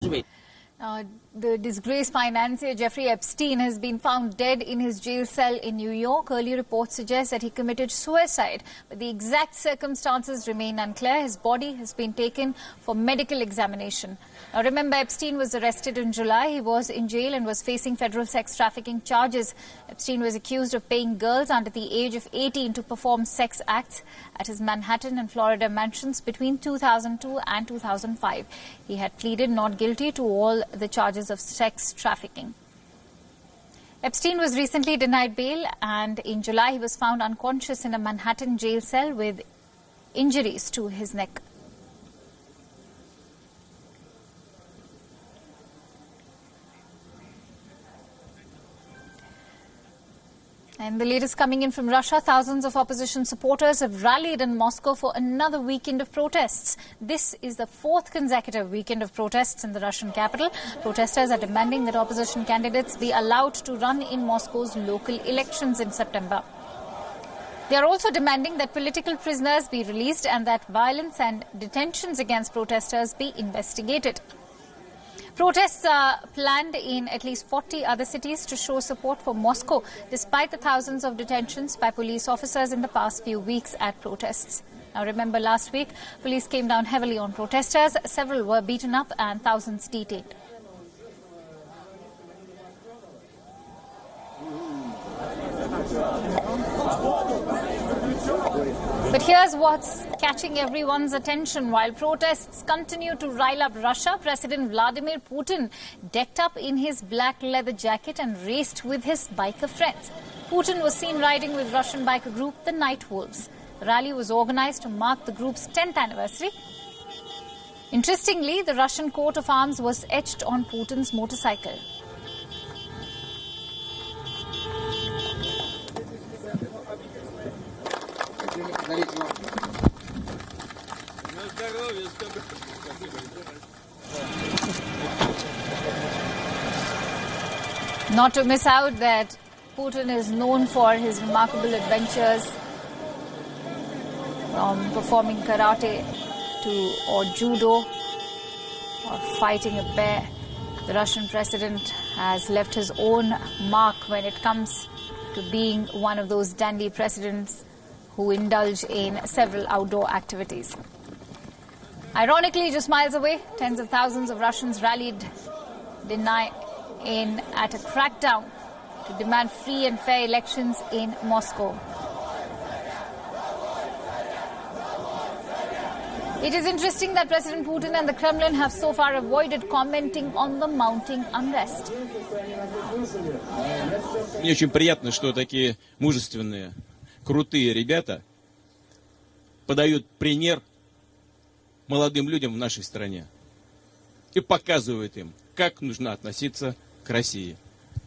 underestimate. The disgraced financier Jeffrey Epstein has been found dead in his jail cell in New York. Early reports suggest that he committed suicide, but the exact circumstances remain unclear. His body has been taken for medical examination. Now, remember, Epstein was arrested in July. He was in jail and was facing federal sex trafficking charges. Epstein was accused of paying girls under the age of 18 to perform sex acts at his Manhattan and Florida mansions between 2002 and 2005. He had pleaded not guilty to all the charges of sex trafficking. Epstein was recently denied bail, and in July he was found unconscious in a Manhattan jail cell with injuries to his neck. And the latest coming in from Russia, thousands of opposition supporters have rallied in Moscow for another weekend of protests. This is the fourth consecutive weekend of protests in the Russian capital. Protesters are demanding that opposition candidates be allowed to run in Moscow's local elections in September. They are also demanding that political prisoners be released and that violence and detentions against protesters be investigated. Protests are planned in at least 40 other cities to show support for Moscow, despite the thousands of detentions by police officers in the past few weeks at protests. Now, remember, last week, police came down heavily on protesters. Several were beaten up and thousands detained. But here's what's catching everyone's attention. While protests continue to rile up Russia, President Vladimir Putin decked up in his black leather jacket and raced with his biker friends. Putin was seen riding with Russian biker group the Night Wolves. The rally was organized to mark the group's 10th anniversary. Interestingly, the Russian coat of arms was etched on Putin's motorcycle. Not to miss out that Putin is known for his remarkable adventures, from performing karate or judo or fighting a bear. The Russian president has left his own mark when it comes to being one of those dandy presidents who indulge in several outdoor activities. Ironically, just miles away, tens of thousands of Russians rallied at a crackdown to demand free and fair elections in Moscow. It is interesting that President Putin and the Kremlin have so far avoided commenting on the mounting unrest. Мне очень приятно, что такие мужественные, крутые ребята подают пример молодым людям в нашей стране и показывают им, как нужно относиться к России.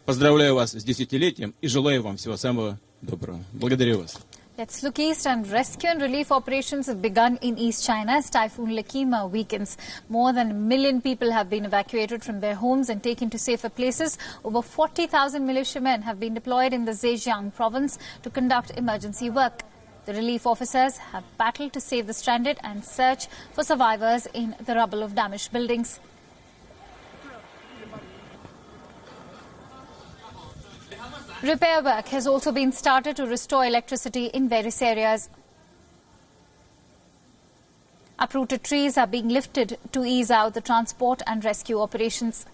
Поздравляю вас с десятилетием и желаю вам всего самого доброго. Благодарю вас. Let's look east, and rescue and relief operations have begun in East China as Typhoon Lakima weakens. More than 1 million people have been evacuated from their homes and taken to safer places. Over 40,000 militiamen have been deployed in the Zhejiang province to conduct emergency work. The relief officers have battled to save the stranded and search for survivors in the rubble of damaged buildings. Repair work has also been started to restore electricity in various areas. Uprooted trees are being lifted to ease out the transport and rescue operations.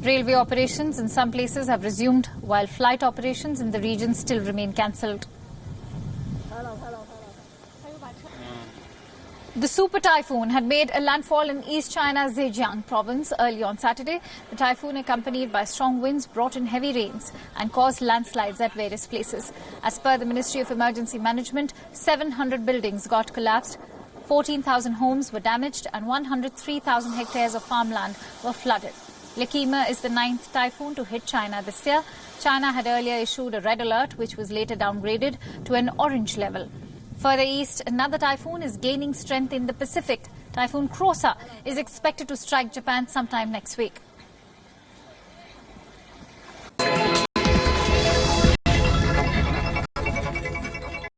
Railway operations in some places have resumed, while flight operations in the region still remain cancelled. The super typhoon had made a landfall in East China's Zhejiang province early on Saturday. The typhoon, accompanied by strong winds, brought in heavy rains and caused landslides at various places. As per the Ministry of Emergency Management, 700 buildings got collapsed, 14,000 homes were damaged, and 103,000 hectares of farmland were flooded. Lakima is the 9th typhoon to hit China this year. China had earlier issued a red alert, which was later downgraded to an orange level. Further east, another typhoon is gaining strength in the Pacific. Typhoon Krosa is expected to strike Japan sometime next week.